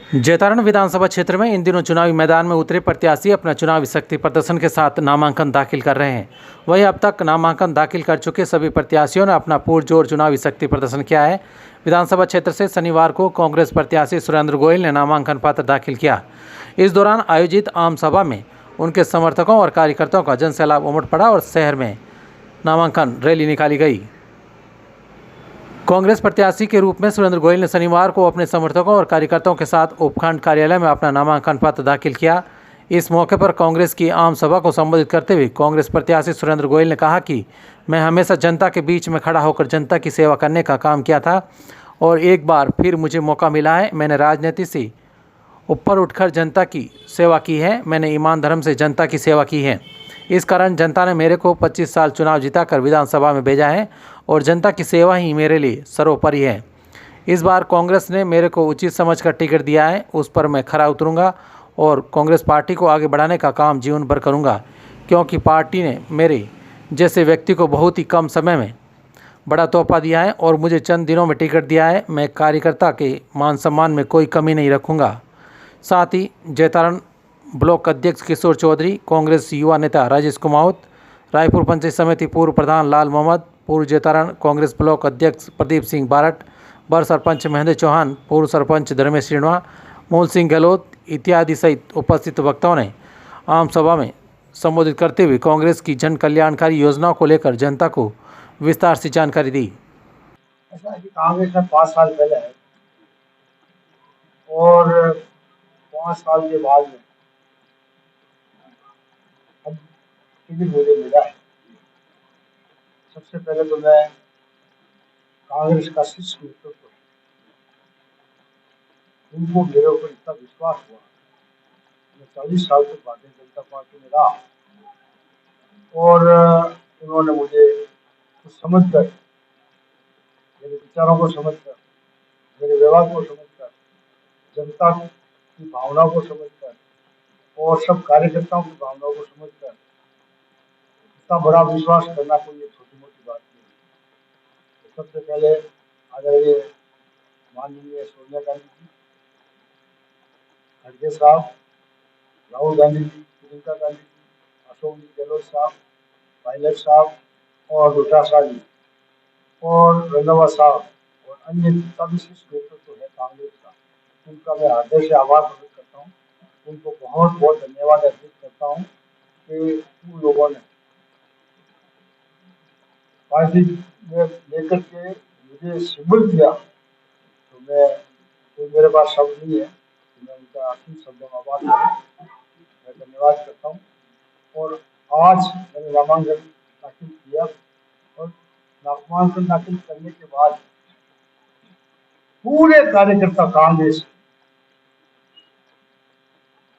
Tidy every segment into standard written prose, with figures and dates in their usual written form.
जैतारण विधानसभा क्षेत्र में इन दिनों चुनावी मैदान में उतरे प्रत्याशी अपना चुनावी शक्ति प्रदर्शन के साथ नामांकन दाखिल कर रहे हैं। वहीं अब तक नामांकन दाखिल कर चुके सभी प्रत्याशियों ने अपना पुरजोर चुनावी शक्ति प्रदर्शन किया है। विधानसभा क्षेत्र से शनिवार को कांग्रेस प्रत्याशी सुरेंद्र गोयल ने नामांकन पत्र दाखिल किया। इस दौरान आयोजित आम सभा में उनके समर्थकों और कार्यकर्ताओं का जनसैलाब उमड़ पड़ा और शहर में नामांकन रैली निकाली गई। कांग्रेस प्रत्याशी के रूप में सुरेंद्र गोयल ने शनिवार को अपने समर्थकों और कार्यकर्ताओं के साथ उपखंड कार्यालय में अपना नामांकन पत्र दाखिल किया। इस मौके पर कांग्रेस की आम सभा को संबोधित करते हुए कांग्रेस प्रत्याशी सुरेंद्र गोयल ने कहा कि मैं हमेशा जनता के बीच में खड़ा होकर जनता की सेवा करने का काम किया था और एक बार फिर मुझे मौका मिला है। मैंने राजनीति से ऊपर उठकर जनता की सेवा की है। मैंने ईमान धर्म से जनता की सेवा की है। इस कारण जनता ने मेरे को 25 साल चुनाव जिताकर विधानसभा में भेजा है और जनता की सेवा ही मेरे लिए सर्वोपरि है। इस बार कांग्रेस ने मेरे को उचित समझकर टिकट दिया है, उस पर मैं खरा उतरूंगा और कांग्रेस पार्टी को आगे बढ़ाने का काम जीवन भर करूंगा, क्योंकि पार्टी ने मेरे जैसे व्यक्ति को बहुत ही कम समय में बड़ा तोहफा दिया है और मुझे चंद दिनों में टिकट दिया है। मैं कार्यकर्ता के मान सम्मान में कोई कमी नहीं रखूँगा। साथ ही जैतारण ब्लॉक अध्यक्ष किशोर चौधरी, कांग्रेस युवा नेता राजेश कुमावत, रायपुर पंचायत समिति पूर्व प्रधान लाल मोहम्मद, पूर्व जैतारण कांग्रेस ब्लॉक अध्यक्ष प्रदीप सिंह बारट, वर सरपंच महेंद्र चौहान, पूर्व सरपंच धर्मेश श्रीणवा, मूल सिंह गहलोत इत्यादि सहित उपस्थित वक्ताओं ने आम सभा में संबोधित करते हुए कांग्रेस की जन कल्याणकारी योजनाओं को लेकर जनता को विस्तार से जानकारी दी। ऐसा है कि कांग्रेस में 5 साल पहले है और 5 साल के बाद में अब टिकट मुझे मिला है। सबसे पहले तो मैं कांग्रेस का शीर्ष नेतृत्व है, उनको मेरे ऊपर इतना विश्वास हुआ। मैं 40 साल तक भारतीय जनता पार्टी में रहा और उन्होंने मुझे कुछ समझकर, मेरे विचारों को समझकर, मेरे व्यवहार को समझकर, जनता की भावनाओं को समझकर और सब कार्यकर्ताओं की भावनाओं को समझकर इतना बड़ा विश्वास करना कोई एक छोटी मोटी बात नहीं है। तो सबसे पहले आदरणीय माननीय सोनिया गांधी जी, खड़गे साहब, राहुल गांधी जी, प्रियंका गांधी जी, अशोक जी गहलोत साहब, पायलट साहब और डोटासरा जी और रंधावा साहब और अन्य जितना भी शीर्ष नेतृत्व है कांग्रेस का, उनका मैं हृदय से आभार प्रकट करता हूँ। उनको बहुत बहुत धन्यवाद अर्पित करता हूँ कि उन लोगों ने पार्टी में लेकर के मुझे सिंबल किया। तो मेरे पास शब्द नहीं है, तो मैं उनका असीम शब्दों में आभार मैं धन्यवाद करता हूँ। और आज मैंने नामांकन दाखिल किया और नामांकन दाखिल करने के बाद पूरे कार्यकर्ता कांग्रेस,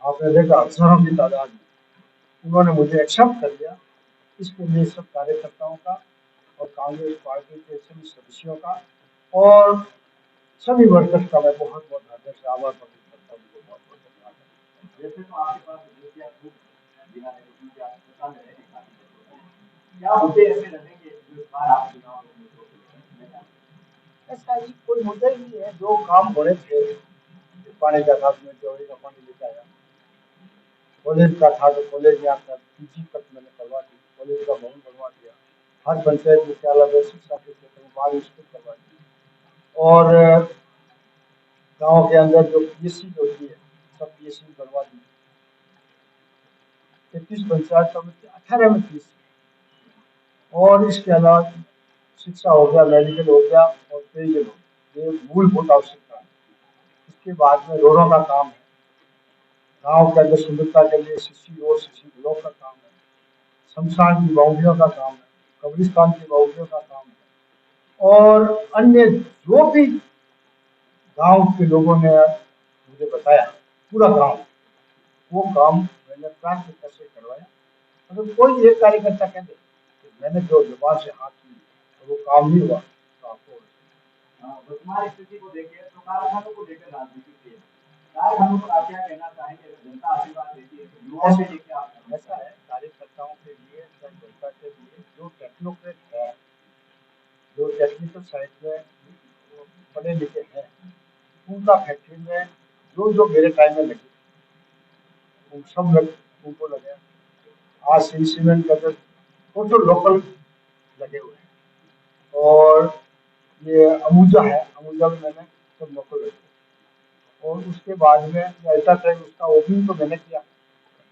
आपने देखा हजारों की तादाद में, उन्होंने मुझे एक्सेप्ट कर लिया। इसके लिए सब कार्यकर्ताओं का और कांग्रेस पार्टी के सभी सदस्यों का और सभी वर्कर्स का मैं बहुत बहुत हृदय से आभार प्रकट करता हूँ। उनको बहुत बहुत धन्यवाद। जैसे तो आपके पास बिना कि आप पसंद है क्या मुद्दे ऐसे लगेंगे जो इस बार आप चुनाव में ऐसा ही कोई मुद्दा ही नहीं है। जो काम बड़े थे, पानी का था, में चौड़ी का पानी लेके आया, कॉलेज का था तो कॉलेज यहाँ का पीजी तक मैंने करवा दी, कॉलेज का भवन बनवा दिया, हर पंचायत मुख्यालय में शिक्षा के क्षेत्र में 12 स्कूल करवा दी और गाँव के अंदर जो पीएससी होती है सब पीएससी बनवा दी। 33 पंचायत समिति 18 में पीएससी और इसके अलावा शिक्षा हो गया, मेडिकल हो गया और पेयजल हो गया, ये मूलभूत आवश्यकता है। इसके बाद में रोडों का काम है, गांव के अंदर सुंदरता के लिए सीसी रोड, सीसी ब्लॉक का काम है, शमशान की बाउंड्रियों का काम है, कब्रिस्तान की बाउंड्रियों का काम है और अन्य जो भी गांव के लोगों ने मुझे बताया पूरा गांव, वो काम मैंने प्राथमिकता से करवाया। अगर कोई एक कार्यकर्ता कह दे कि मैंने जो जुबान से हाथ की और वो काम नहीं हुआ तो आपको वर्तमान स्थिति को देखें तो कारखानों को लेकर राजनीति की कारखानों पर आप क्या कहना चाहेंगे? जनता आशीर्वाद देती है तो युवाओं से लेकर आप ऐसा है, कार्यकर्ताओं के लिए या जनता के लिए जो टेक्नोक्रेट है, जो टेक्निकल साइड में पढ़े लिखे हैं, उनका फैक्ट्री में जो जो मेरे टाइम में लगे वो सब उनको लगे। आज सी सीमेंट का जो टोटल लोकल लगे हुए हैं। और ये अमूजा है, अमूजा में मैंने सब लोकल लगे। और उसके बाद में अल्ट्राटेक उसका ओपनिंग तो मैंने किया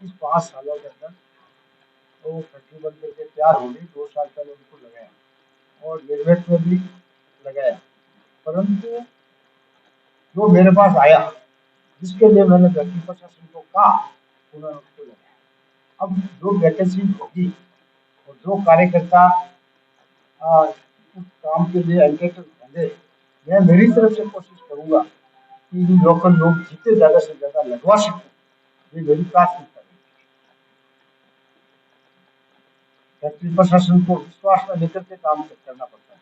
इस 5 सालों के अंदर। तो वो फैक्ट्री बन करके तैयार हो गई, 2 साल पहले उनको लगाया और रेलवेट में भी लगाया। परंतु जो मेरे पास आया, जिसके लिए मैंने व्यक्ति प्रशासन को कहा, उन्होंने उसको लगाया। अब जो वैकेंसी होगी और जो कार्यकर्ता उस काम के लिए एंटेड होंगे, मैं मेरी तरफ से कोशिश करूंगा कि लोकल लोग जितने ज़्यादा से ज़्यादा लगवा सकें, ये मेरी प्राथमिकता है। फैक्ट्री प्रशासन को विश्वास में लेकर के काम करना पड़ता है।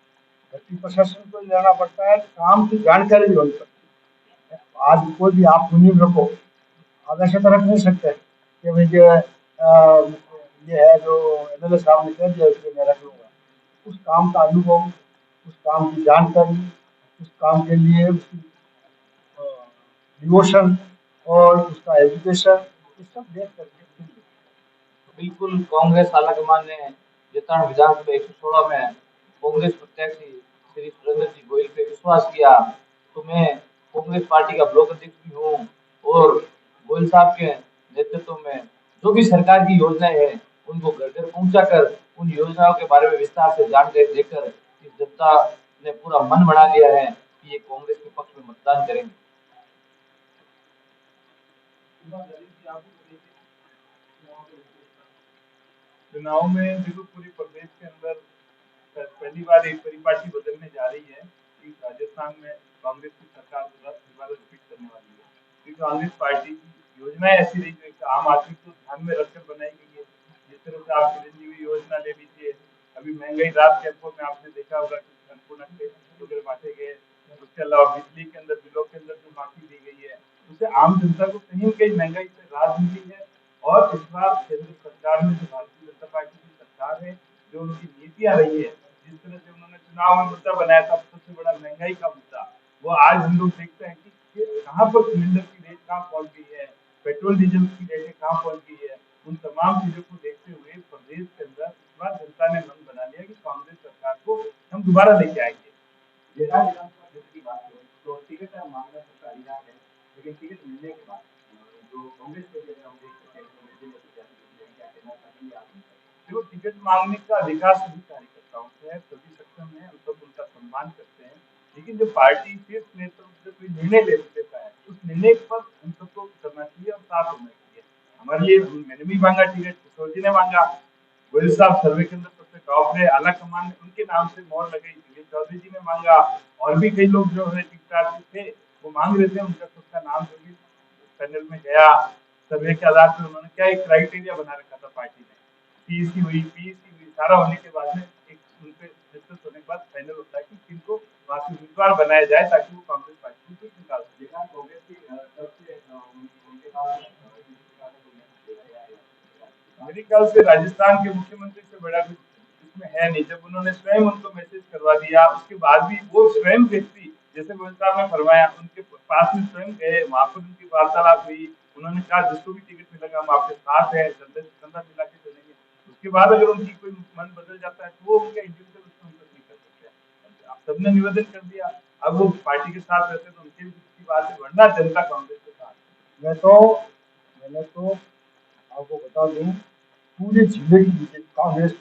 फैक्ट्री प्रशासन को लेना पड़ता है, काम की जानकारी भी होनी पड़ती है। आज कोई भी आप उम्मीद रखो, आप ऐसे तो रख नहीं सकते कि भाई ये है जो एमएलए साहब ने कह दिया इसलिए मैं रख लूंगा। उस काम का अनुभव, उस काम की जानकारी, उस काम के लिए उसकी डिवोशन और उसका एजुकेशन, ये सब देख करके बिल्कुल कांग्रेस आलाकमान ने जतान विधानसभा 116 में कांग्रेस प्रत्याशी श्री सुरेंद्र जी गोयल पे विश्वास किया। तो मैं कांग्रेस पार्टी का ब्लॉक अध्यक्ष भी हूँ और गोयल साहब के नेतृत्व में जो भी सरकार की योजनाएं हैं उनको घर घर पहुंचाकर उन योजनाओं के बारे में विस्तार से जानकारी देकर इस जनता ने पूरा मन बना लिया है कि ये कांग्रेस के पक्ष में मतदान करेंगे। चुनाव में देखो पूरे प्रदेश के अंदर पहली बार एक परिपाटी बदलने जा रही है कि राजस्थान में कांग्रेस की सरकार दोबारा रिपीट करने वाली है। क्योंकि कांग्रेस पार्टी की योजनाएं ऐसी रही जो एक आम आदमी को ध्यान में रखकर बनाई गई है। जिस तरह से आप चिरंजीवी योजना ले लीजिए, अभी महंगाई राहत कैंपों में आपने देखा होगा कि संपूर्ण वगैरह बांटे गए। उसके अलावा बिजली के अंदर बिलों के अंदर जो माफी दी गई है उससे आम जनता को कहीं न कहीं महंगाई से राहत मिली है। और इस बार केंद्र सरकार में जो भारतीय जनता पार्टी की सरकार है, जो उनकी नीतियां रही है, जिस तरह से उन्होंने चुनाव में मुद्दा बनाया था सबसे बड़ा महंगाई का मुद्दा, वो आज हम लोग देखते हैं कि कहाँ पर सिलेंडर की रेट कहाँ पहुंच गई है, पेट्रोल डीजल की रेटें कहाँ पहुंच गई है। उन तमाम चीजों को देखते हुए प्रदेश के अंदर इस बार जनता ने मन बना लिया कि कांग्रेस सरकार को हम दोबारा लेके आएंगे। की बात करें तो टिकट का मामला सबका अधिकार है, लेकिन टिकट मिलने के बाद जो कांग्रेस के लिए हम देख सकते हैं जो टिकट मांगने का अधिकार सभी कार्यकर्ताओं को है, सभी सक्षम है, हम सब उनका सम्मान करते हैं। लेकिन जो पार्टी शीर्ष नेतृत्व से कोई निर्णय लेता है उस निर्णय पर हम सबको करना चाहिए और साथ होना चाहिए। हमारे लिए मैंने भी मांगा टिकट, किशोर जी ने मांगा, गोयल साहब सर्वे के अंदर सबसे टॉप है, आला कमान ने उनके नाम से मोहर लगाई, दिलीप चौधरी जी ने मांगा और भी कई लोग जो है टिकट थे वो मांग रहे थे, उनका सबका नाम जो भी पैनल में गया। सर्वे के आधार पर उन्होंने क्या एक क्राइटेरिया बना रखा था पार्टी ने, पीएससी हुई सारा होने के बाद में एक उनपे डिस्कस होने के बाद फाइनल होता है कि किनको वहां से उम्मीदवार बनाया जाए ताकि वो कांग्रेस पार्टी को निकाल सके। कांग्रेस की तरफ से उनके पास मेरे ख्याल से राजस्थान के मुख्यमंत्री से बड़ा कुछ इसमें है नहीं। जब उन्होंने स्वयं उनको मैसेज करवा दिया उसके बाद भी वो स्वयं व्यक्ति, जैसे गोयल साहब ने फरमाया, उनके पास में स्वयं गए, वहां पर उनकी वार्तालाप हुई, उन्होंने कहा जिसको भी टिकट मिलेगा हम आपके साथ हैं, कंधा मिला के चलेंगे। उसके बाद अगर उनकी कोई मन बदल जाता है तो वो उनका इंडिविजुअल उसको नहीं कर सकते। आप सबने निवेदन कर दिया, अब वो पार्टी के साथ रहते तो उनके भी बात है, वरना जनता कांग्रेस के साथ। मैंने तो आपको बता दूं, पूरे जिले की बीजेपी कांग्रेस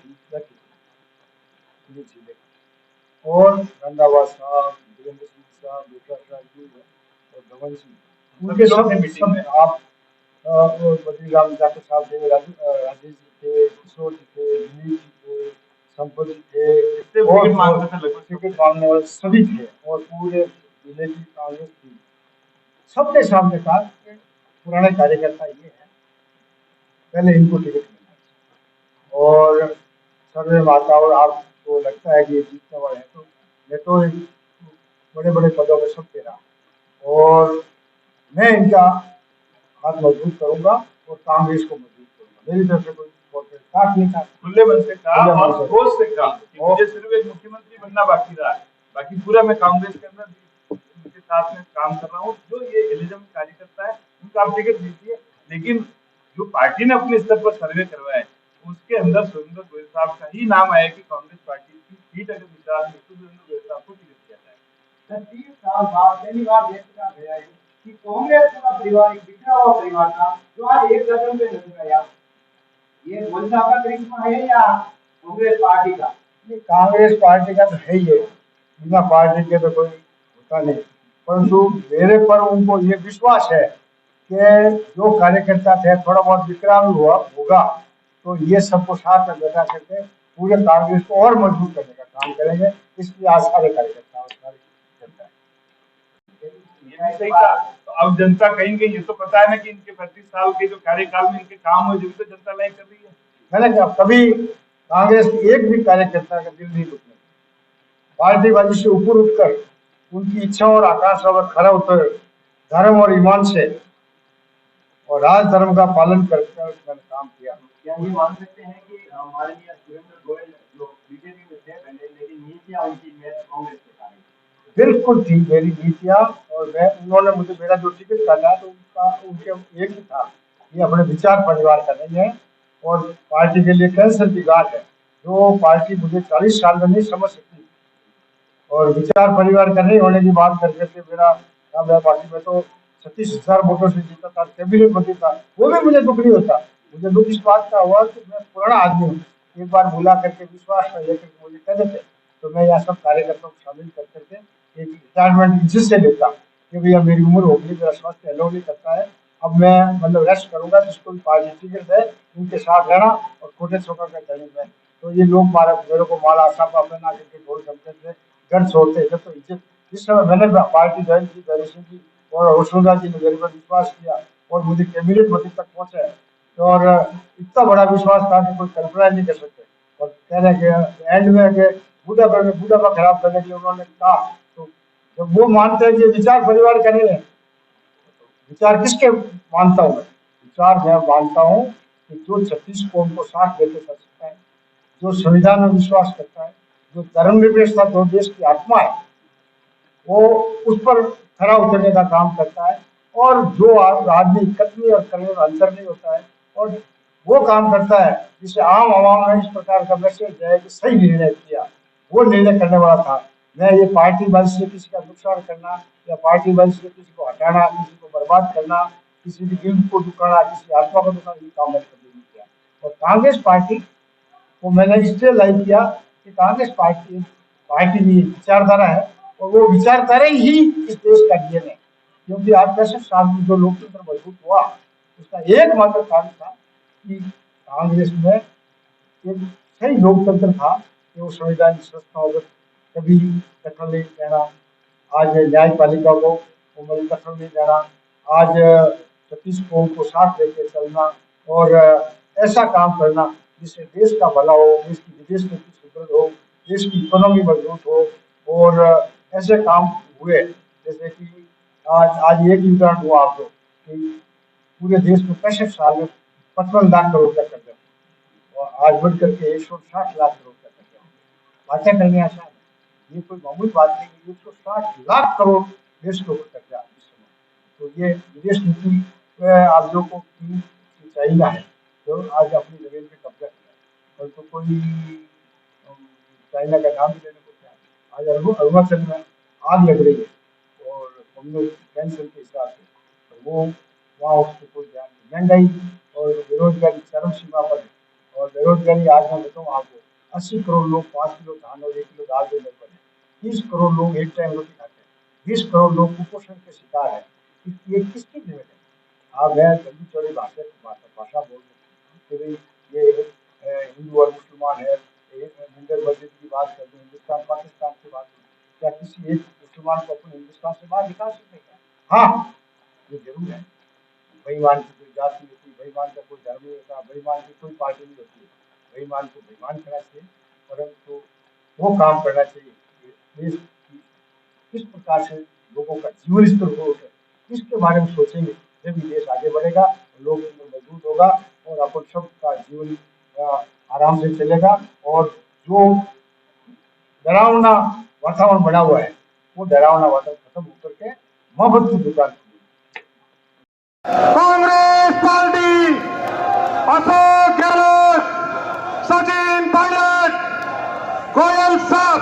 पूरे जिले और रंधावा साहब, वीरेंद्र सिंह साहब, बेटा साहब जी और धवन सिंह, उनके सब आप बद्रीराम जाटव साहब थे, राजेश जी थे, किशोर जी थे, दिलीप जी थे, संपत जी थे और टिकट मांगने वाले सभी थे और पूरे जिले की कांग्रेस थी। सबने सामने कहा कि पुराने कार्यकर्ता ये है, पहले इनको टिकट मिलना चाहिए। और सर्वे माता और आपको लगता है कि ये जीतने वाले हैं, तो मैं तो बड़े बड़े पदों में सब पे रहा और मैं इनका हाथ मजबूत करूंगा और कांग्रेस को मजबूत करूंगा। मेरी तरफ से कोई साथ नहीं था, खुले मन से कहा और जोश से कहा कि मुझे सिर्फ एक मुख्यमंत्री बनना बाकी रहा है, बाकी पूरा मैं कांग्रेस के अंदर उनके साथ में काम कर रहा हूँ। जो ये एलिज्म कार्यकर्ता उसका आप टिकट दीजिए। लेकिन जो पार्टी ने अपने स्तर पर सर्वे करवाया है उसके अंदर सुरेंद्र गोयल साहब का ही नाम आया कि कांग्रेस पार्टी की सीट अगर विचार में तो सुरेंद्र गोयल साहब को टिकट दिया जाए। 30 साल बाद पहली बार देखा गया है कि कांग्रेस का परिवार एक बिखरा हुआ परिवार था जो आज एक कदम पे नजर आया। ये गोयल साहब का करिश्मा है या कांग्रेस पार्टी का? कांग्रेस पार्टी का तो है ही है, बिना पार्टी के तो कोई होता नहीं। परंतु मेरे पर उनको ये विश्वास है कि जो कार्यकर्ता थे थोड़ा बहुत विकराल हुआ होगा तो ये सबको साथ में बैठा करके पूरे कांग्रेस को और मजबूत करने का काम करेंगे। इसलिए आज सारे कार्यकर्ता और सारी जनता ये भी सही था। तो अब जनता कहेंगे ये तो पता है ना कि इनके 35 साल के जो कार्यकाल में इनके काम हुए, जो भी तो जनता लाइक कर रही है। मैंने कहा कभी कांग्रेस के एक भी कार्यकर्ता का दिल नहीं दुखने, पार्टीबाजी से ऊपर उठकर उनकी इच्छाओं और आकांक्षाओं पर खरा उतर धर्म और ईमान से और राज धर्म का पालन करके मैंने काम किया। क्या ये मान सकते हैं कि हमारे लिए सुरेंद्र गोयल लोग बीजेपी में थे पहले, लेकिन नीतियां उनकी मैच कांग्रेस के साथ? बिल्कुल थी मेरी नीतियां, और मैं उन्होंने मुझे मेरा जो टिकट काटा तो उनका उनके एक ही था, ये अपने विचार परिवार का नहीं है और पार्टी के लिए कैंसर की गांठ है जो पार्टी मुझे 40 साल में नहीं समझ सकती। और विचार परिवार का नहीं होने की बात करके के मेरा काम है। पार्टी में तो 36,000 वोटों से जीता था, कैबिनेट मंत्री था, वो भी मुझे दुख नहीं होता। मुझे दुख इस बात का हुआ कि मैं पुराना आदमी हूँ, एक बार बुला करके विश्वास में लेकर मुझे कह देते तो मैं यहाँ सब कार्यकर्ताओं को शामिल कर करके एक रिटायरमेंट जिससे लेता कि भैया मेरी उम्र होगी, मेरा स्वास्थ्य अलाउ नहीं करता है, अब मैं मतलब रेस्ट करूंगा, जिसको भी पार्टी टिकट है उनके साथ रहना और छोटे छोटा का चैलेंज में। तो ये लोग मेरे को माला सापा पहना करके ढोल जमते थे, घर छोड़ते थे, तो इज्जत जिस समय मैंने पार्टी ज्वाइन की धैर्य सिंह जी और वसुंधरा जी ने मेरे पर विश्वास किया और मुझे कैबिनेट मंत्री तक पहुंचे, और इतना बड़ा विश्वास था कि कोई कल्पना नहीं कर सकते। और कहने के एंड में बूढ़ापा खराब करने के लिए उन्होंने कहा, तो जब वो मानते हैं कि विचार परिवार का नहीं है, विचार किसके मानता हूँ मैं? विचार मैं मानता हूँ कि जो 36 कौम को साथ लेके कर सकता है, जो संविधान में विश्वास करता है, जो धर्मनिरपेक्षता जो देश की आत्मा है, वो उस पर खरा उतरने का काम करता है। और जो आदमी कथनी और करने में अंतर नहीं होता है और वो काम करता है जिसे आम आवाम में इस प्रकार का मैसेज जाए कि सही निर्णय किया, वो निर्णय करने वाला था। मैं ये पार्टी बाजी से किसी का नुकसान करना या पार्टी बाजी से किसी को हटाना, किसी को बर्बाद करना, किसी की दिल को दुखाना, किसी आत्मा को दुखाना, ये काम मैंने कभी नहीं किया। और कांग्रेस पार्टी को मैंने इसलिए लाइक किया कि कांग्रेस पार्टी पार्टी की विचारधारा है और वो विचारधारा ही इस देश का डीएनए। क्योंकि आज 65 साल में जो लोकतंत्र मजबूत हुआ उसका एकमात्र कारण था कि कांग्रेस में एक सही लोकतंत्र था कि वो संवैधानिक संस्थाओं पर कभी दखल नहीं देना, आज न्यायपालिका को वो दखल नहीं देना, आज 36 कौम को साथ लेकर चलना और ऐसा काम करना जिससे देश का भला हो, देश की विदेश नीति सुदृढ़ हो, देश की इकोनॉमी मजबूत हो। और ऐसे काम हुए जैसे कि आज एक उदाहरण हुआ आपको कि पूरे देश में 65 साल में 55 लाख करोड़ का कर्जा और आज बढ़ करके 160 लाख करोड़ का कर्जा। बातें करने आसान है, ये कोई मामूली बात नहीं है। 160 लाख करोड़ देश के ऊपर कर्जा इस समय। तो ये विदेश नीति आप जो को चाइना है तो आज अपनी जमीन पे कब्जा किया है, और तो कोई चाइना का नाम भी लेने को तैयार। आज अरुणाचल में आग लग रही है और हम लोग कैंसर के हिसाब से, तो वो वहाँ उसको कोई ध्यान नहीं। महंगाई और बेरोजगारी चरम सीमा पर है, और बेरोजगारी आज मैं बताऊँ आपको 80 करोड़ लोग 5 किलो धान और 1 किलो दाल देने पर है, 30 करोड़ लोग एक टाइम रोटी खाते हैं, 20 करोड़ लोग कुपोषण के शिकार है। ये किसकी देन है? आप मैं जल्दी चौड़ी भाषा बोल सकते हैं कि ये हिंदू और मुसलमान है, मंदिर मस्जिद की बात करते हैं, हिंदुस्तान पाकिस्तान की बात करते हैं, क्या किसी एक मुसलमान को अपने हिंदुस्तान से बाहर निकाल सकते हैं? हाँ, ये जरूर है। बेईमान की कोई जाति होती है, बेईमान का कोई धर्म नहीं होता, बेईमान की कोई पार्टी नहीं होती है। बेईमान को बेईमान करना चाहिए, परंतु वो काम करना चाहिए देश की किस प्रकार से लोगों का जीवन स्तर हो उठे, इसके बारे में सोचेंगे जब देश आगे बढ़ेगा, लोग मजबूत होगा और अपन सबका जीवन आराम से चलेगा। और जो डरावना वातावरण बना हुआ है वो डरावना वातावरण खत्म होकर के मोहब्बत की दुकान कांग्रेस पार्टी, अशोक गहलोत, सचिन पायलट, गोयल साहब।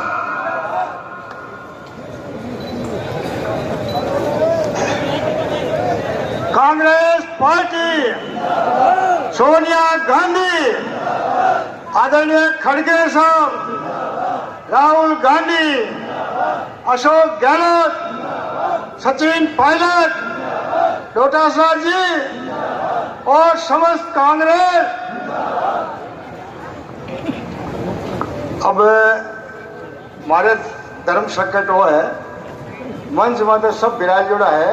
कांग्रेस पार्टी, सोनिया गांधी, आदरणीय खड़गे साहब, राहुल गांधी, अशोक गहलोत, सचिन पायलट, डोटासरा जी और समस्त कांग्रेस। अब हमारे धर्म संकट वो है, मंच में सब बिराज जोड़ा है।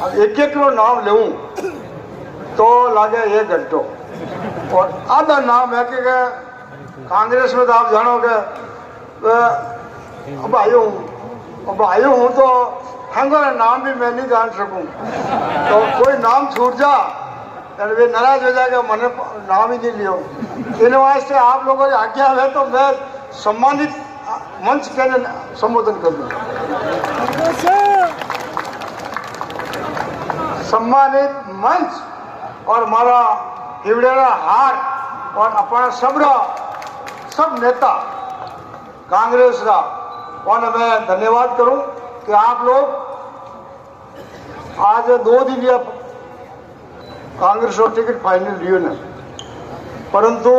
अब एक एक रो नाम लूं तो लागे 1 घंटो, और आधा नाम है कि कांग्रेस में तो आप जानोगे अब आयु हूँ तो हंगारा नाम भी मैं नहीं जान सकूं, तो कोई नाम छूट जा तो वे नाराज हो जाएगा, मैंने नाम ही नहीं लियो। इन वास्ते आप लोगों की आज्ञा है तो मैं सम्मानित मंच के संबोधन कर दूं। सम्मानित मंच और हमारा हिवड़ेरा हार और अपना सब नेता कांग्रेस का, और मैं धन्यवाद करूं कि आप लोग आज 2 दिन या कांग्रेस और टिकट फाइनल लियो न, परंतु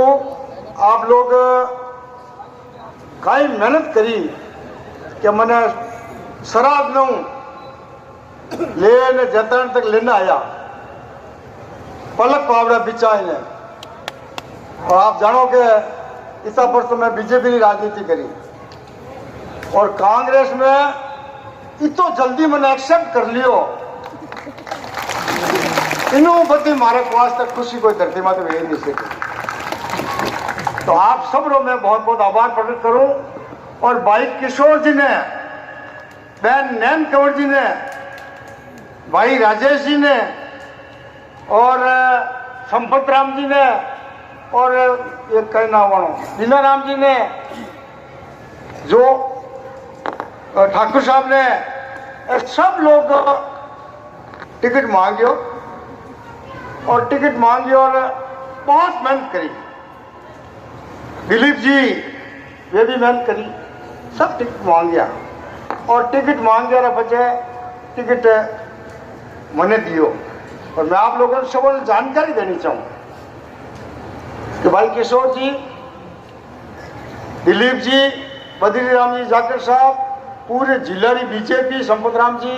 आप लोग कई मेहनत करी कि मैंने शराब न लेने जतन तक लेना आया, पलक पावड़ा बिछाई ने। और आप जानो कि इस पर तो मैं बीजेपी की राजनीति करी और कांग्रेस में इतो जल्दी मैंने एक्सेप्ट कर लियो, इनू बती मारे पास तक खुशी कोई धरती में तो यही नहीं सके। तो आप सब लोग मैं बहुत बहुत आभार प्रकट करूं, और भाई किशोर जी ने, बहन नैन कंवर जी ने, भाई राजेश जी ने और संपत राम जी ने और एक कई नाम दीना राम जी ने, जो ठाकुर साहब ने, सब लोग टिकट मांगियो और बहुत मेहनत करी। दिलीप जी वे भी मेहनत करी, सब टिकट मांग गया और टिकट मांग गया बचे टिकट मैंने दियो। और मैं आप लोगों को सब जानकारी देनी चाहूँ कि भाई किशोर जी, दिलीप जी, बद्री राम जी, जाकिर साहब, पूरे जिला की बीजेपी, संपत राम जी,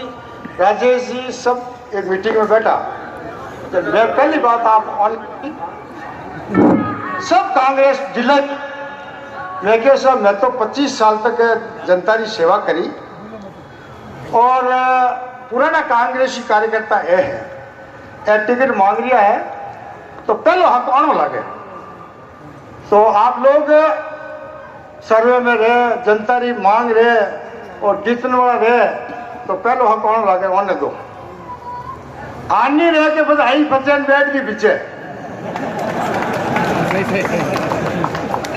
राजेश जी, सब एक मीटिंग में बैठा। तो मैं पहली बात आप सब कांग्रेस जिला मैं क्या साहब, मैं तो 25 साल तक जनता की सेवा करी और पुराना कांग्रेसी कार्यकर्ता है टिकट मांग लिया है तो पहले हक आने लगे। तो आप लोग सर्वे में रहे, जनता की मांग रहे और जीतने वाला रहे तो पहले हक आने लगे, आने दो। आनी रहे के बस आई बच्चन बैठ के पीछे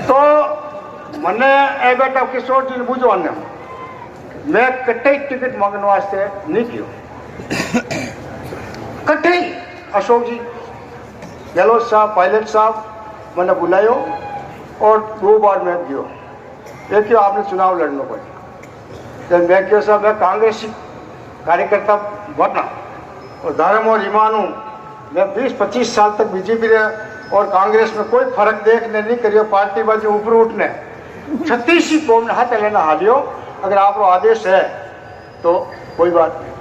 तो मैंने ए बेटा किशोर जी ने बुझो आने मैं कट्टे टिकट मांगने वास्ते नहीं किया, कट्टे अशोक जी, गहलोत साहब, पायलट साहब मैंने बुलायो और 2 बार मैं गयो। एक ही आपने चुनाव लड़ना पड़ा, जब मैं क्यों साहब मैं कांग्रेसी कार्यकर्ता बनना और धर्म और ईमान हूँ। मैं 20-25 साल तक बीजेपी रहे और कांग्रेस में कोई फर्क देखने नहीं करियो, पार्टी बाजू ऊपर उठने 36 कौम ने हाथ लेना हालियो। अगर आप आदेश है तो कोई बात नहीं।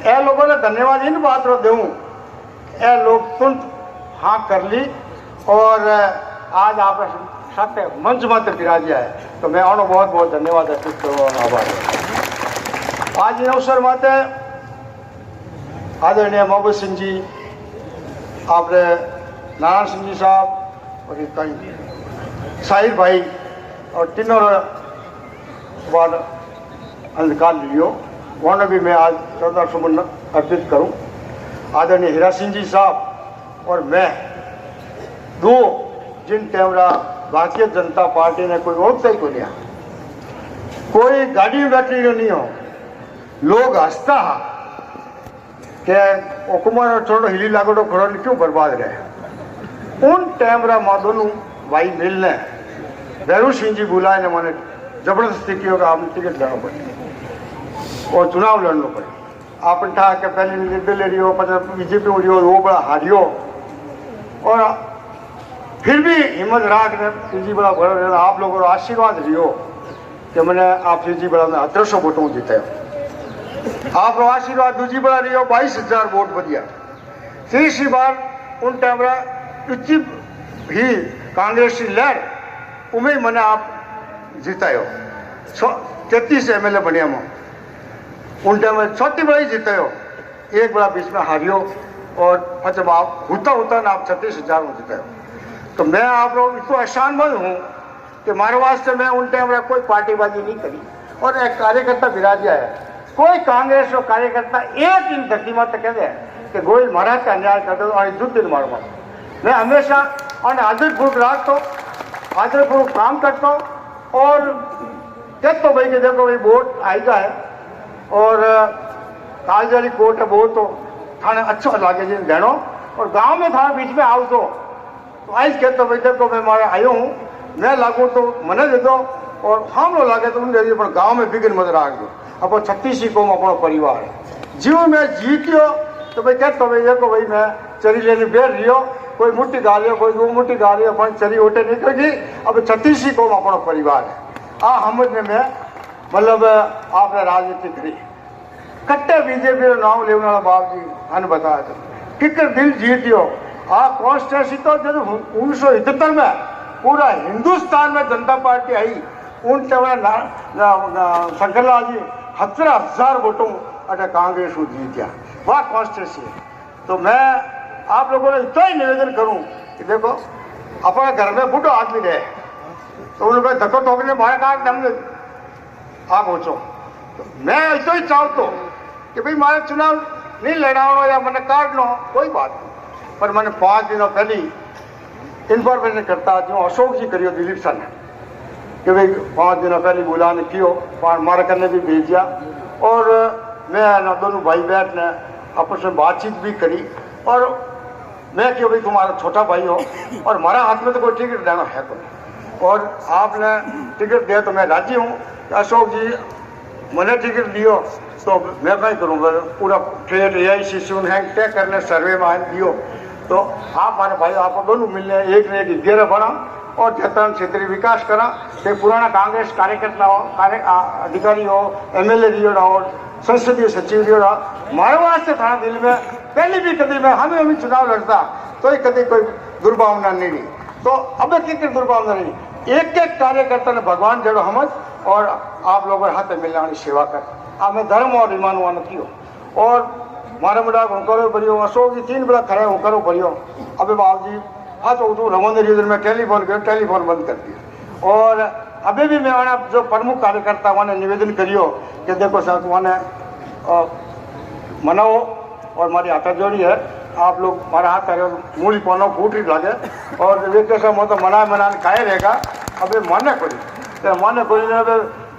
ए लोगों ने धन्यवाद इन बात रो दूँ, ए लोग तुरंत हाँ कर ली और आज आप साथ मंच मत विराजिया है तो मैं आनो बहुत बहुत धन्यवाद अर्पित करूँ और आभार। आज इन अवसर माते आदरणीय मोहब्बत सिंह जी, आपने नारायण सिंह जी साहब और कई साहिर भाई और तीनों बाद अंधकार लियो, उन्हें भी मैं आज 14 सुमन अर्पित करूं। आदरणीय हीरा सिंह जी साहब और मैं दो जिन टाइमरा भारतीय जनता पार्टी ने कोई और ही को लिया, कोई गाड़ी में बैठने नहीं हो, लोग हंसता કે ઓકુમાર થોડો હિલી લાગોડો ખડો क्यों बर्बाद रहे। उन टाइम रा दोनों भाई मिलने भैरू सिंह जी बुलाए ने मैंने जबरदस्ती किया कि आपने टिकट लेना पड़े और चुनाव लड़ना पड़े। आपने कहा कि पहले निर्दलीय रही पचास बीजेपी हो रही हो वो बड़ा हारियो और फिर भी हिम्मत राख ने जी बड़ा बड़ा आप लोगों का आशीर्वाद रियो कि मैंने आप जी बड़ा में 1800 वोटों जीते। आप आशीर्वाद दूजी बड़ा रही 22,000 वोट बढ़िया। तीसरी बार उन टाइम इतनी भी कांग्रेस की लहर उमें मैंने आप जीतायो 33 MLA बढ़िया में उन टाइम छोटी बड़ा ही जीतायो। एक बड़ा बीच में हारियो और जब आप होता ना आप 36,000 में जीतायो। तो मैं आप लोग इतना एहसानमंद हूँ कि मारे वास्ते मैं उन टाइम कोई पार्टीबाजी नहीं करी और एक कार्यकर्ता विराजिया है। कोई कांग्रेस का कार्यकर्ता एक इन धरती में तो कहते हैं कि गोयल महाराज का अन्याय करते और इज्जत दिन मारूंगा। मैं हमेशा और आदरपूर्वक रखता हूँ, आदरपूर्वक काम करता हूँ और कहता भाई कि देखो भाई वोट आएगा है और कालजारी कोर्ट है वो तो थाने अच्छा लगे जिन देनो और गांव में थाने बीच में आओ तो आज कहता भाई देखो मैं मारे आयो हूँ मैं लागू तो मने दे दो और हम लोग लागे तो उन्हें दे दियो पर गाँव में बिगड़ मत रख दो। अब 36 को अपना परिवार जीव में जीतियो तो भाई कहते भाई देखो भाई मैं चरी लेने बेर रियो कोई मुट्ठी गा लियो कोई 2 मुट्ठी गा लियो अपन चरी ओटे निकल गई। अब 36 को अपना परिवार है हमने में मतलब आपने राजनीति करी कट्टे बीजेपी नाम लेने वाला बाप जी हन बताया था किकर दिल जीतियो कॉन्स्टिट्यूंसी तो जब 1971 में पूरा हिंदुस्तान में जनता पार्टी आई उन शंकरलाल जी 17,000 वोटों अगर कांग्रेस को जीतिया वह कॉन्स्टिट्यूंसी है। तो मैं आप लोगों ने इतना ही निवेदन करूं कि देखो अपना घर में बुढ़ो आदमी रहे तो उन लोग धक्को ठोकने मारे कहा हमने आप पहुंचो। तो मैं इतना ही चाहता कि भाई मारे चुनाव नहीं लड़ाओ या मैंने काट लो कोई बात नहीं पर मैंने 5 दिनों पहले इन्फॉर्मेशन करता जो अशोक जी करियो दिलीप सर ने कि भाई 5 दिनों पहले बुलाने कियो मारा करने भी भेजा और मैं ना दोनों भाई बहन ने आपस में बातचीत भी करी और मैं क्यों भाई तुम्हारा छोटा भाई हो और हमारा हाथ में तो कोई टिकट देना है कोई और आपने टिकट दिया तो मैं राजी हूँ। अशोक जी मैंने टिकट दियो तो मैं क्या करूँगा पूरा ट्रेड AICC है तय करने सर्वे में दियो तो आप हमारे भाई आप दोनों मिलने एक ने एक 11 बना और जतन क्षेत्रीय विकास करा कि पुराना कांग्रेस कार्यकर्ता हो अधिकारी हो MLA रियो हो संसदीय सचिव रियो हमारे वास्ते था दिल में पहले भी कभी मैं हमें चुनाव लड़ता तो ही कभी कोई दुर्भावना नहीं रही तो अब कितनी दुर्भावना नहीं एक कार्यकर्ता ने भगवान जड़ो हमद और आप लोगों हाथ में मिलने वाली सेवा कर हमें धर्म और ईमान वान कियो और मारे बड़ा करो बढ़ियो अशोक जी 3 बड़ा खड़ा हो करो बढ़ियो। अबे बाबू जी हाँ तो उधर रमन रीजन में टेलीफोन कर टेलीफोन बंद कर दिया और अभी भी मैं जो प्रमुख कार्यकर्ता मैंने निवेदन करियो कि देखो साहब मैंने मनाओ और हमारी हाथ जोड़ी है आप लोग हमारा हाथ करे मूली पानो फूट ही लगे और देखते समय तो मनाने खाए रहेगा। अभी माने कोई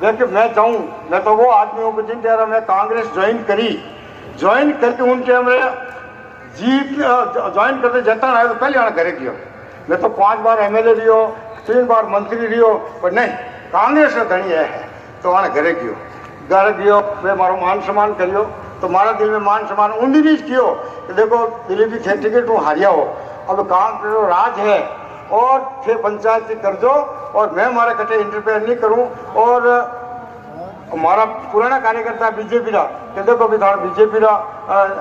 देखिए मैं जाऊँ मैं तो वो आदमी हूँ जिन तरह मैं कांग्रेस ज्वाइन करके उन टाइम ज्वाइन करते जतन आया तो पहले आना घरे किया मैं तो 5 बार MLA रियो 3 बार मंत्री रियो पर नहीं कांग्रेस का धनी है तो आना घरे कियो मैं मारो मान सम्मान करियो तो मारा दिल में मान सम्मान उन भी कियो कि देखो दिल्ली की टिकट तू हारिया हो अब कांग्रेस राज है और फिर पंचायत कर दो और मैं हमारे कटे इंटरफेयर नहीं करूं और हमारा पुराना कार्यकर्ता बीजेपी रा कि देखो भी थोड़ा बीजेपी रा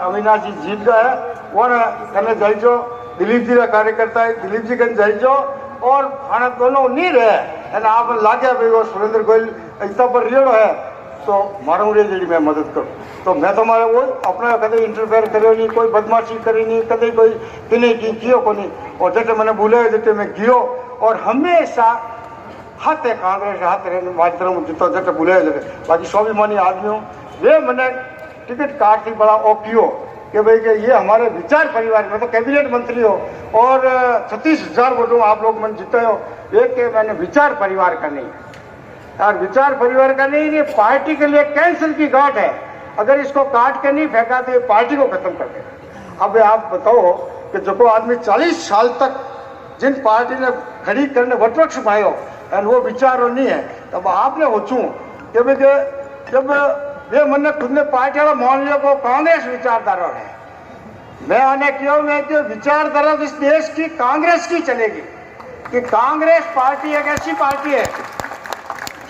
अविनाश जी जीत गया है वो कने जाइजो दिलीप जी का कार्यकर्ता है दिलीप जी कने जाइजो और खाना दोनों नहीं रहे आप लागे भाई वो सुरेंद्र गोयल इतना पर रियो है तो मारो रे जी मैं मदद करूँ तो मैं तो हमारे वो अपना कदे इंटरफेयर करो नहीं कोई बदमाशी करी नहीं कदे कोई किने की कियो को नहीं और जैसे मैंने बुलाया जैसे मैं गियो और हमेशा हाथ है कांग्रेस हाथ रहने मात्र जितना जैसे बुलाया जाए बाकी स्वाभिमानी आदमी हूँ वे मैंने टिकट काट थी बड़ा ओपियो कि भाई कि ये हमारे विचार परिवार में तो कैबिनेट मंत्री हो और 36,000 वोटों आप लोग मैंने जीते हो एक के मैंने विचार परिवार का नहीं और विचार परिवार का नहीं ये पार्टी के लिए कैंसर की गांठ है अगर इसको काट के नहीं फेंका तो ये पार्टी को खत्म कर देगा। अब आप बताओ कि जो आदमी 40 साल तक जिन पार्टी ने खड़ी करने वटवृक्ष पायो और वो विचारों नहीं है, तब आपने सोचूं कि भाई जब वे मन खुद ने पार्टी वाला मान लिया को कांग्रेस विचारधारा है, मैं आने क्यों मैं कि विचारधारा इस देश की कांग्रेस की चलेगी कि कांग्रेस पार्टी एक ऐसी पार्टी है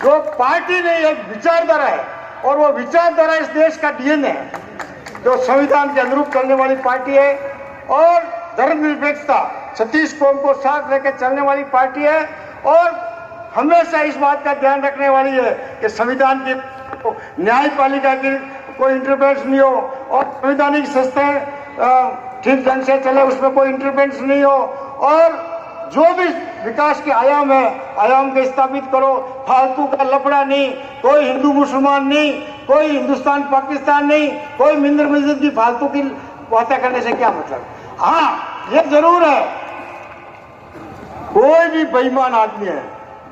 जो पार्टी नहीं एक विचारधारा है, और वो विचारधारा इस देश का डीएनए है, जो संविधान के अनुरूप चलने वाली पार्टी है और धर्मनिरपेक्षता 36 कौम को साथ लेकर चलने वाली पार्टी है, और हमेशा इस बात का ध्यान रखने वाली है कि संविधान की न्यायपालिका की कोई इंटरफेरेंस नहीं हो और संवैधानिक संस्थाएं ठीक ढंग से चले, उसमें कोई इंटरफेरेंस नहीं हो, और जो भी विकास के आयाम है आयाम के स्थापित करो, फालतू का लफड़ा नहीं, कोई हिंदू मुसलमान नहीं, कोई हिंदुस्तान पाकिस्तान नहीं, कोई मंदिर मस्जिद की फालतू की बातें करने से क्या मतलब। हाँ ये जरूर है कोई भी बेईमान आदमी है,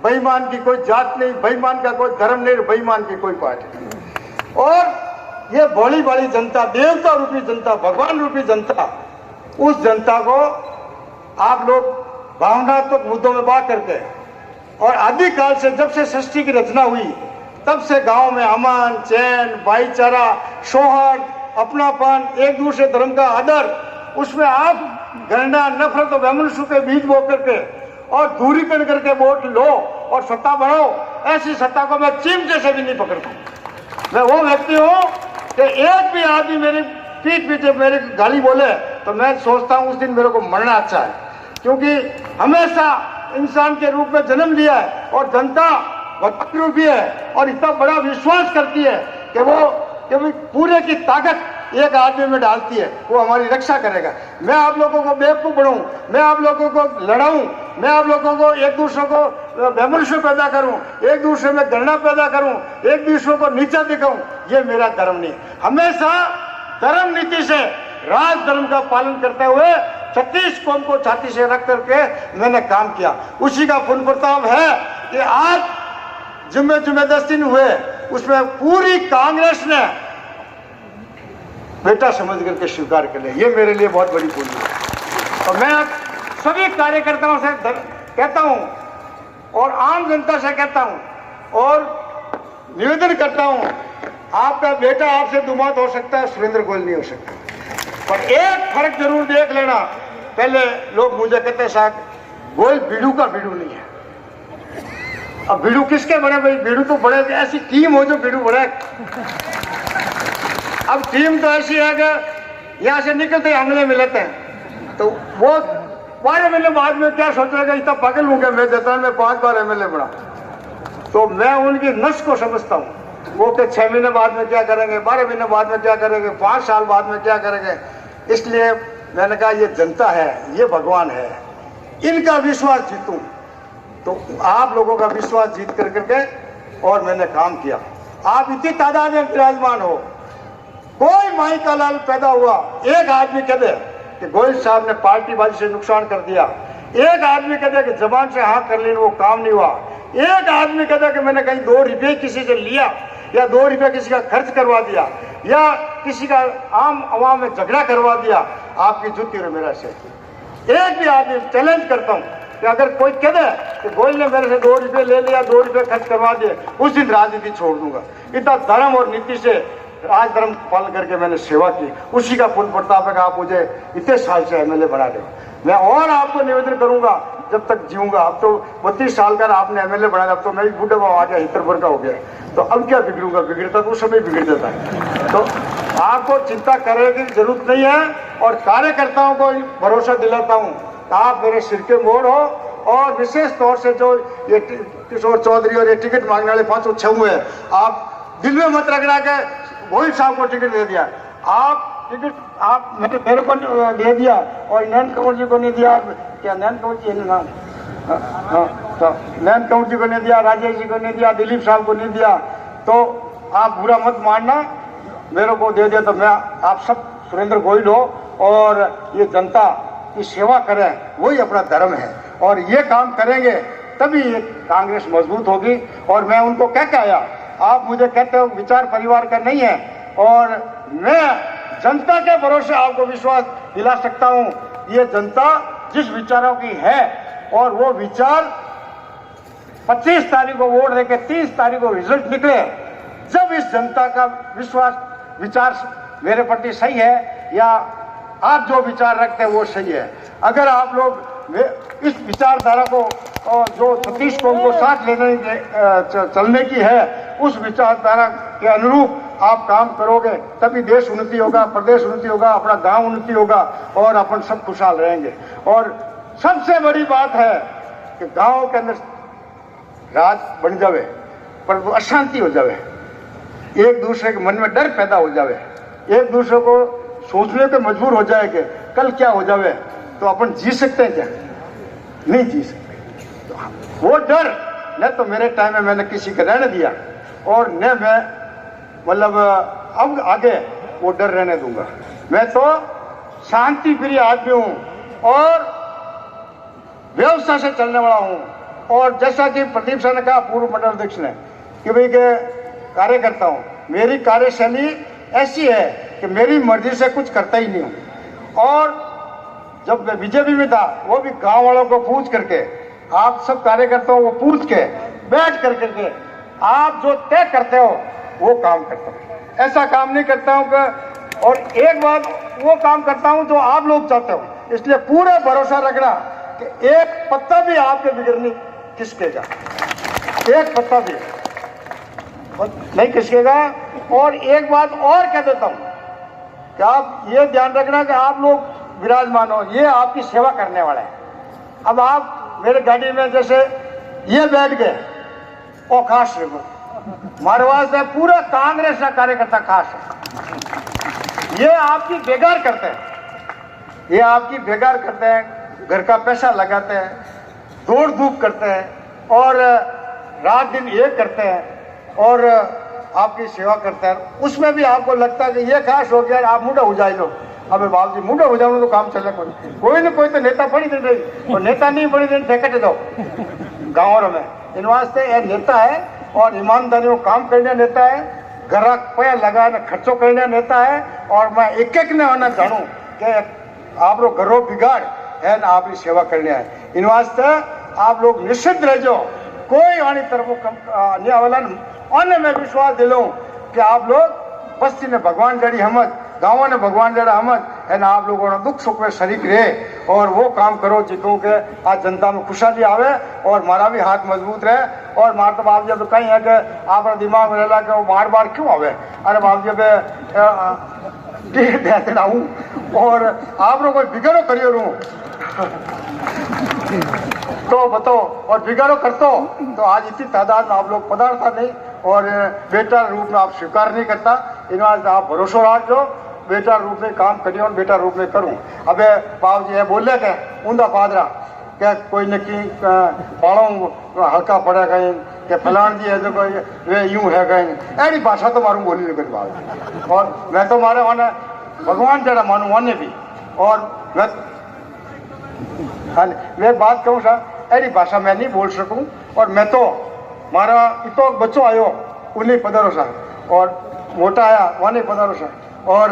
बेईमान की कोई जात नहीं, बेईमान का कोई धर्म नहीं, बेईमान की कोई पार्टी नहीं, और ये बड़ी बड़ी जनता, देवता रूपी जनता, भगवान रूपी जनता, उस जनता को आप लोग भावनात्मक मुद्दों में बात करके, और आदिकाल से जब से सृष्टि की रचना हुई तब से गांव में अमन चैन भाईचारा सौहार्द अपनापन एक दूसरे धर्म का आदर, उसमें आप घृणा नफरत और वैमनस्यु के बीज बो करके और दूरी करके वोट लो और सत्ता बढ़ाओ, ऐसी सत्ता को मैं चिमटे से भी नहीं पकड़ता। मैं वो व्यक्ति हूँ कि एक भी आदमी मेरी पीठ पीछे मेरी गाली बोले तो मैं सोचता हूँ उस दिन मेरे को मरना अच्छा है, क्योंकि हमेशा इंसान के रूप में जन्म लिया है और जनता भक्त रूपी है और इतना बड़ा विश्वास करती है कि वो पूरे की ताकत एक आदमी में डालती है, वो हमारी रक्षा करेगा। मैं आप लोगों को बेवकूफ बनाऊं, मैं आप लोगों को लड़ाऊं, मैं आप लोगों को एक दूसरे को वैमनस्य पैदा करूं, एक दूसरे में घृणा पैदा करूं, एक दूसरे को नीचा दिखाऊं, ये मेरा धर्म नहीं। हमेशा धर्म नीति से राज धर्म का पालन करते हुए 36 कौम को छाती से रख करके मैंने काम किया। उसी का पुण्य प्रताप है कि आज जुम्मे 10 दिन हुए, उसमें पूरी कांग्रेस ने बेटा समझ करके स्वीकार कर लिया। ये मेरे लिए बहुत बड़ी पूंजी है, और मैं सभी कार्यकर्ताओं से कहता हूं और आम जनता से कहता हूं और निवेदन करता हूं, आपका बेटा आपसे दुमात हो सकता है, सुरेंद्र गोयल नहीं हो सकता। पर एक फर्क जरूर देख लेना, पहले लोग मुझे कहते साहब गोयल बीड़ू का बीड़ू नहीं है। अब बीड़ू किसके बने भाई, बीड़ू तो बड़े ऐसी टीम हो जो बीड़ू बड़े। अब टीम तो ऐसी है कि यहाँ से निकलते हमले में लेते हैं, तो वो 12 महीने बाद में क्या सोचेगा, इतना पागल हूँ क्या मैं देता मैं 5 बार एमएलए बना। तो मैं उनकी नस को समझता हूँ, वो के 6 महीने बाद में क्या करेंगे, 12 महीने बाद में क्या करेंगे, 5 साल बाद में क्या करेंगे। इसलिए मैंने कहा ये जनता है, ये भगवान है, इनका विश्वास जीतूं। तो आप लोगों का विश्वास जीत कर करके और मैंने काम किया। आप इतनी तादाद में विराजमान हो, कोई माई का लाल पैदा हुआ, एक आदमी कह दे कि गोयल साहब ने पार्टीबाजी से नुकसान कर दिया, एक आदमी कह दे कि जबान से हाँ कर ली वो काम नहीं हुआ, एक आदमी कह दे कि मैंने कहीं 2 रुपये किसी से लिया या 2 रुपये किसी का खर्च करवा दिया या किसी का आम आवाम में झगड़ा करवा दिया, आपकी जुती रहे मेरा से। एक भी आदमी चैलेंज करता हूँ कि अगर कोई कह दे कि गोयल ने मेरे से 2 रुपये ले लिया, 2 रुपये खर्च करवा दिए, उस दिन राजनीति छोड़ दूंगा। इतना धर्म और नीति से राज धर्म पालन करके मैंने सेवा की, उसी का पुण्य प्रताप है कि आप मुझे इतने साल से एमएलए बना दे। मैं और आपको निवेदन करूंगा जब तक जीऊंगा। अब तो 32 साल का आपने एमएलए बनाया, अब तो मैं बूढ़ा आ गया, 71 का हो गया, तो अब क्या बिगड़ूंगा, बिगड़ता तो उस समय बिगड़ जाता है। तो आपको चिंता करने की जरूरत नहीं है, और कार्यकर्ताओं को भरोसा दिलाता हूँ आप मेरे सिर के मोड़ हो। और विशेष तौर से जो ये किशोर चौधरी और ये टिकट मांगने वाले 5 6 हुए, आप दिल में मत रखना के गोयल साहब को टिकट दे दिया, आप टिकट आप मेरे को दे दिया और नैन कंवर जी को नहीं दिया, क्या नैन कंवर जी है नाम, तो नैन कंवर जी को नहीं दिया, राजेश जी को नहीं दिया, दिलीप साहब को नहीं दिया, तो आप बुरा मत मानना, मेरे को दे दिया। तो मैं आप सब सुरेंद्र गोयल हो और ये जनता की सेवा करें, वही अपना धर्म है, और ये काम करेंगे तभी कांग्रेस मजबूत होगी। और मैं उनको कह के आया, आप मुझे कहते हो विचार परिवार का नहीं है, और मैं जनता के भरोसे आपको विश्वास दिला सकता हूं। ये जनता जिस विचारों की है और वो विचार 25 तारीख को वोट देके 30 तारीख को रिजल्ट निकले, जब इस जनता का विचार मेरे प्रति सही है या आप जो विचार रखते हैं वो सही है, अगर आप लोग इस विचारधारा को जो 36 कौम को साथ लेने चलने की है, उस विचारधारा के अनुरूप आप काम करोगे तभी देश उन्नति होगा, प्रदेश उन्नति होगा, अपना गांव उन्नति होगा और अपन सब खुशहाल रहेंगे। और सबसे बड़ी बात है कि गांव के अंदर राज बन जावे पर अशांति हो जावे, एक दूसरे के मन में डर पैदा हो जावे, एक दूसरे को सोचने पे मजबूर हो जाए कि कल क्या हो जावे, तो अपन जी सकते हैं क्या? नहीं जी सकते। तो वो डर न तो मेरे टाइम में मैंने किसी को रहने दिया और न मैं मतलब अब आगे वो डर रहने दूंगा। मैं तो शांति प्रिय आदमी हूं और व्यवस्था से चलने वाला हूं। और जैसा कि प्रदीप सर ने कहा, पूर्व मंडल अध्यक्ष ने, कि भाई के कार्य करता हूं, मेरी कार्यशैली ऐसी है कि मेरी मर्जी से कुछ करता ही नहीं हूं। और जब मैं बीजेपी में था वो भी गांव वालों को पूछ करके, आप सब कार्यकर्ताओं को पूछ के बैठ करके आप जो तय करते हो वो काम करता हूं। ऐसा काम नहीं करता हूं कि, और एक बात वो काम करता हूं जो आप लोग चाहते हो। इसलिए पूरा भरोसा रखना कि एक पत्ता भी आपके बिगड़ने खिसकेगा, एक पत्ता भी नहीं खिसकेगा। और एक बात और कह देता हूं कि आप ये ध्यान रखना कि आप लोग विराजमान हो, ये आपकी सेवा करने वाला है। अब आप मेरे गाड़ी में जैसे ये बैठ गए और खास हमारे वास्ते पूरा कांग्रेस का कार्यकर्ता खास है, ये आपकी बेगार करते हैं, ये आपकी बेगार करते हैं, घर का पैसा लगाते हैं, दौड़ धूप करते हैं और रात दिन ये करते हैं और आपकी सेवा करते हैं। उसमें भी आपको लगता है कि ये खास हो गया, आप मुंडा हो जाए लो। अबे बाबू जी मुंडा हो जाओ तो काम चले, कोई न कोई तो नेता पड़ी दे रही, और नेता नहीं पड़ी दे फेंकटे दो गाँव में। इन वास्ते ये नेता है और ईमानदारी को काम करने नेता है, घर पे लगाने खर्चो करने नेता है। और मैं एक एक ने होना जानूं कि आप लोग घरों बिगाड़ है ना, आपकी सेवा करने है। इन वास्ते आप लोग निश्चित रह जाओ, कोई आनी तरफ अन्य मैं विश्वास दिलाऊं कि आप लोग बस्ती ने भगवान जड़ी हमद, गाँव ने भगवान जड़ा हमद है ना, आप लोगों ने दुख सुख में शरीक रहे और वो काम करो जितों के आज जनता में खुशहाली आवे और हमारा भी हाथ मजबूत रहे। और मार तो बाप जब कहीं है कि आप दिमाग में रहला कि वो बार बार क्यों आवे, अरे बाप जब देना हूँ और आप लोग कोई बिगड़ो करियो रहूँ तो बताओ, और बिगाड़ो करते हो तो आज इतनी तादाद में आप लोग पधारता नहीं और बेटा रूप में आप स्वीकार नहीं करता। इन वास्ते आप भरोसा रख दो, बेटा रूप में काम करियो और बेटा रूप में करूँ। अबे बाबू जी बोले के ऊंधा पादरा क्या कोई न की पाड़ो हल्का पड़े कहीं के फलान जी है जो कोई वे यूं है कहीं, ऐसी भाषा तो मारूँ बोली नहीं करी बात। और मैं तो मारे माने भगवान जरा मानू माने भी, और मैं एक बात कहूँ सर, ऐसी भाषा मैं नहीं बोल सकूँ। और मैं तो मारा इतो बच्चों आयो उन्हीं पधारो सर, और मोटा आया वहाँ नहीं पधारो सर, और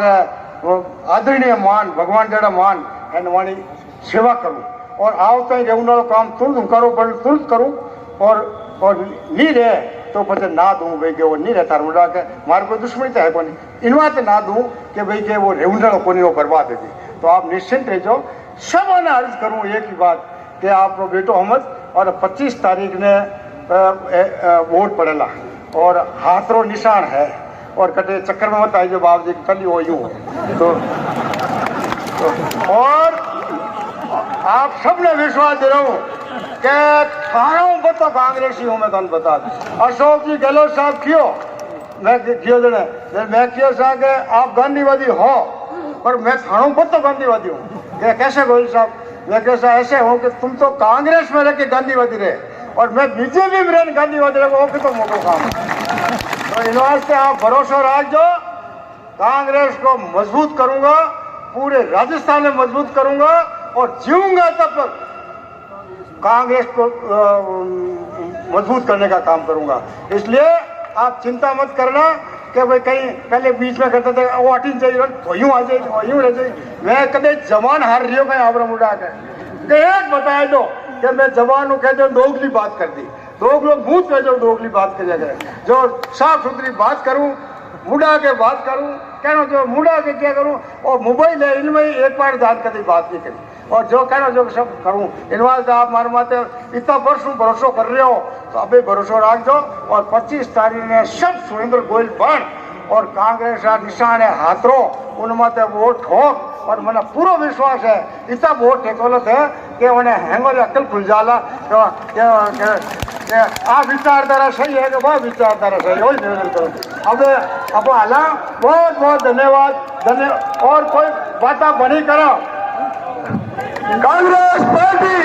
आदरणीय मान भगवान जरा मान है वाणी सेवा करूँ। और आओ तो रेवना काम तुरंत करो, तुरंत करूँ। और नहीं रहे तो पचे ना दूँ भाई के वो नहीं रहता रुड़ा के मारे कोई दुश्मनी तो है कोनी, इन बात ना दूँ कि भाई के वो रेवना कोनी वो बर्बाद है। तो आप निश्चिंत रह जाओ। सब ने अर्ज करूँ एक ही बात कि आप लोग बेटो अहमद और 25 तारीख ने वोट पड़ेला और हाथों निशान है और कटे चक्कर में मत आई जो बाबू जी कल हो यूँ तो और आप सबने विश्वास दे रहा हूँ कि थाना बता कांग्रेसी हूँ। मैं तुम बता दूँ अशोक जी गहलोत साहब क्यों मैं क्यों जने मैं क्यों सा कि आप गांधीवादी हो पर मैं थानों पर तो गांधीवादी हूँ। कैसे गोयल साहब मैं कैसा ऐसे हूँ कि तुम तो कांग्रेस में रह के गांधीवादी रहे और मैं बीजेपी में रह गांधीवादी रहे वो तो मोटो काम। तो इन वास्ते आप भरोसा रख दो, कांग्रेस को मजबूत करूंगा, पूरे राजस्थान में मजबूत करूंगा और जीऊंगा तब तक कांग्रेस को मजबूत करने का काम करूंगा। इसलिए आप चिंता मत करना कि भाई कहीं पहले बीच में कहते थे वो अटीन चाहिए तो यूँ आ जाए वो यूँ रह जाए। मैं कभी जबान हार रही हूँ कहीं आवरा मुड़ा के एक बताए दो कि मैं जबान कह दो दोगली बात कर दी, लोग मुंह पे जो दोगली बात कर जाए, जो साफ सुथरी बात करूं, मुड़ा के बात करूं, कहना जो मुड़ा के क्या करूं, और मोबाइल है इनमें ही एक बार जान कभी बात नहीं करी, और जो कहना जो सब करूं इनवाल से आप मारे माते इतना परसों भरोसा कर रहे हो तो अभी भरोसा रख दो। और 25 तारीख ने सब सुरेंद्र गोयल बन और कांग्रेस का निशान है हाथों उनमें वोट ठोक, और मैंने पूरा विश्वास है इतना वोट ठेकोलत है कि उन्हें हैंगो अक्ल खुल जाला आ विचारधारा सही है कि वह विचारधारा सही हो निवेदन करो। अब हाला बहुत बहुत धन्यवाद और कोई बात बनी करो। कांग्रेस पार्टी